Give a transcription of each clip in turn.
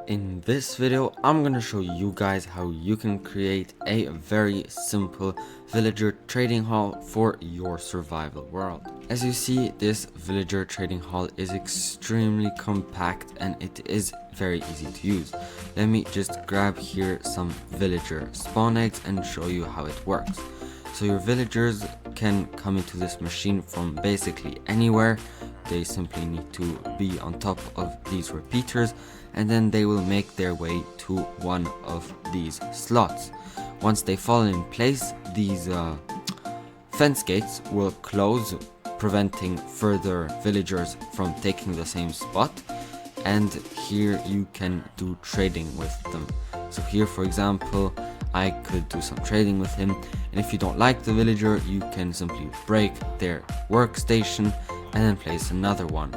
In this video, I'm gonna show you guys how you can create a very simple villager trading hall for your survival world. As you see, this villager trading hall is extremely compact and it is very easy to use. Let me just grab here some villager spawn eggs and show you how it works. So your villagers can come into this machine from basically anywhere. They simply need to be on top of these repeaters, and then they will make their way to one of these slots. Once they fall in place, these fence gates will close, preventing further villagers from taking the same spot, and here you can do trading with them. So here, for example, I could do some trading with him, and if you don't like the villager, you can simply break their workstation and then place another one.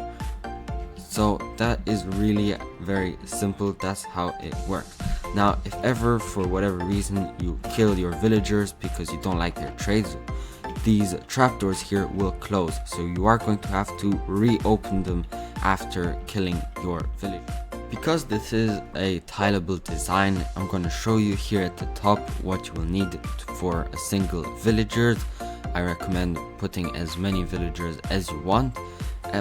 So that is really very simple. That's how it works. Now, if ever for whatever reason you kill your villagers because you don't like their trades, these trapdoors here will close, so you are going to have to reopen them after killing your villager. Because this is a tileable design, I'm going to show you here at the top what you will need for a single villager. I recommend putting as many villagers as you want,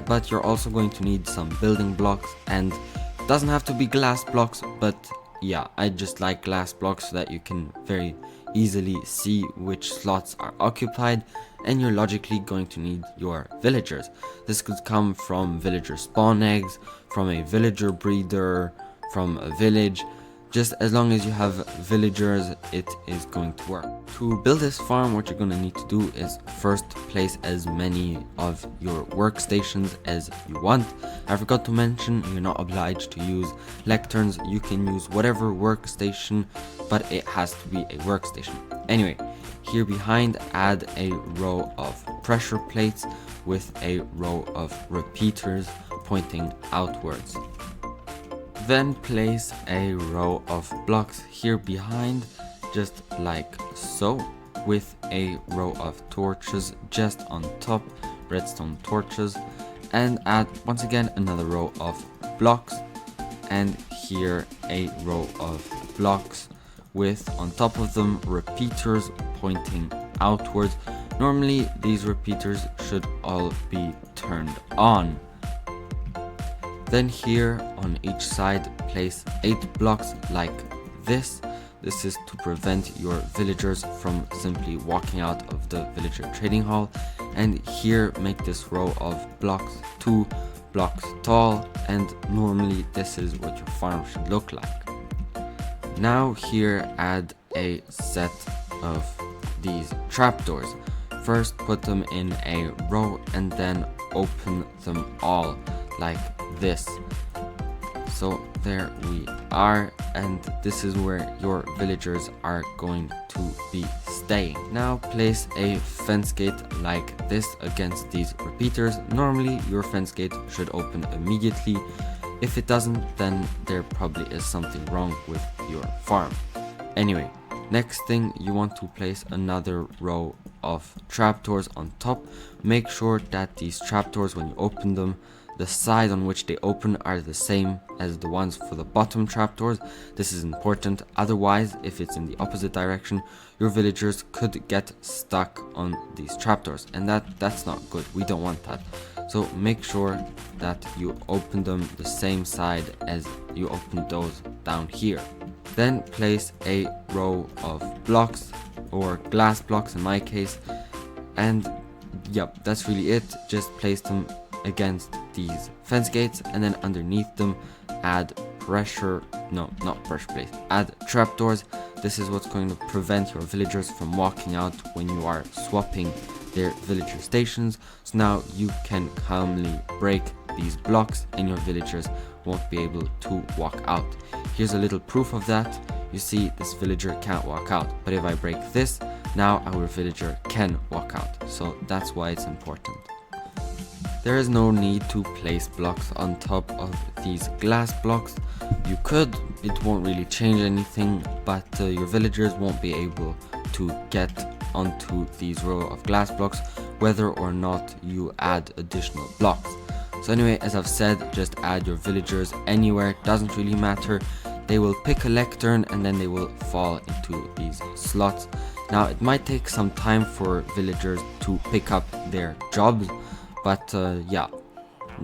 but you're also going to need some building blocks, and it doesn't have to be glass blocks, but yeah, I just like glass blocks so that you can very easily see which slots are occupied, and you're logically going to need your villagers. This could come from villager spawn eggs, from a villager breeder, from a village. Just as long as you have villagers, it is going to work. To build this farm, what you're going to need to do is first place as many of your workstations as you want. I forgot to mention, you're not obliged to use lecterns. You can use whatever workstation, but it has to be a workstation. Anyway, here behind, add a row of pressure plates with a row of repeaters pointing outwards. Then place a row of blocks here behind, just like so, with a row of torches just on top, redstone torches, and add once again another row of blocks, and here a row of blocks with on top of them repeaters pointing outwards. Normally these repeaters should all be turned on. Then here on each side place 8 blocks like this. This is to prevent your villagers from simply walking out of the villager trading hall. And here make this row of blocks 2 blocks tall, and normally this is what your farm should look like. Now here add a set of these trapdoors. First put them in a row and then open them all like this. So there we are, and this is where your villagers are going to be staying. Now place a fence gate like this against these repeaters. Normally your fence gate should open immediately. If it doesn't, then there probably is something wrong with your farm. Anyway, next thing, you want to place another row of trapdoors on top. Make sure that these trapdoors, when you open them, the side on which they open are the same as the ones for the bottom trapdoors. This is important, otherwise if it's in the opposite direction, your villagers could get stuck on these trapdoors, and that's not good. We don't want that. So make sure that you open them the same side as you opened those down here. Then place a row of blocks, or glass blocks in my case, and yep, that's really it. Just place them against these fence gates, and then underneath them add add trapdoors. This is what's going to prevent your villagers from walking out when you are swapping their villager stations. So now you can calmly break these blocks and your villagers won't be able to walk out. Here's a little proof of that. You see, this villager can't walk out, but if I break this, now our villager can walk out. So that's why it's important. There is no need to place blocks on top of these glass blocks. You could, it won't really change anything, but your villagers won't be able to get onto these row of glass blocks whether or not you add additional blocks. So anyway, as I've said, just add your villagers anywhere, doesn't really matter. They will pick a lectern and then they will fall into these slots. Now it might take some time for villagers to pick up their jobs, but yeah,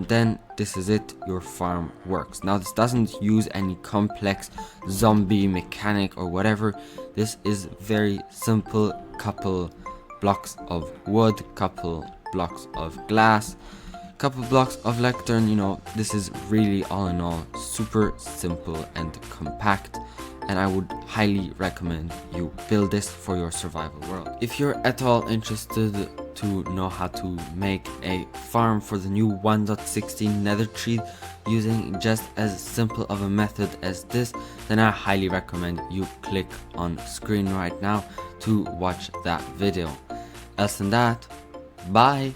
then this is it, your farm works. Now this doesn't use any complex zombie mechanic or whatever. This is very simple, couple blocks of wood, couple blocks of glass, couple blocks of lectern. You know, this is really all in all super simple and compact, and I would highly recommend you build this for your survival world. If you're at all interested to know how to make a farm for the new 1.16 nether tree using just as simple of a method as this, then I highly recommend you click on screen right now to watch that video. Else than that, bye!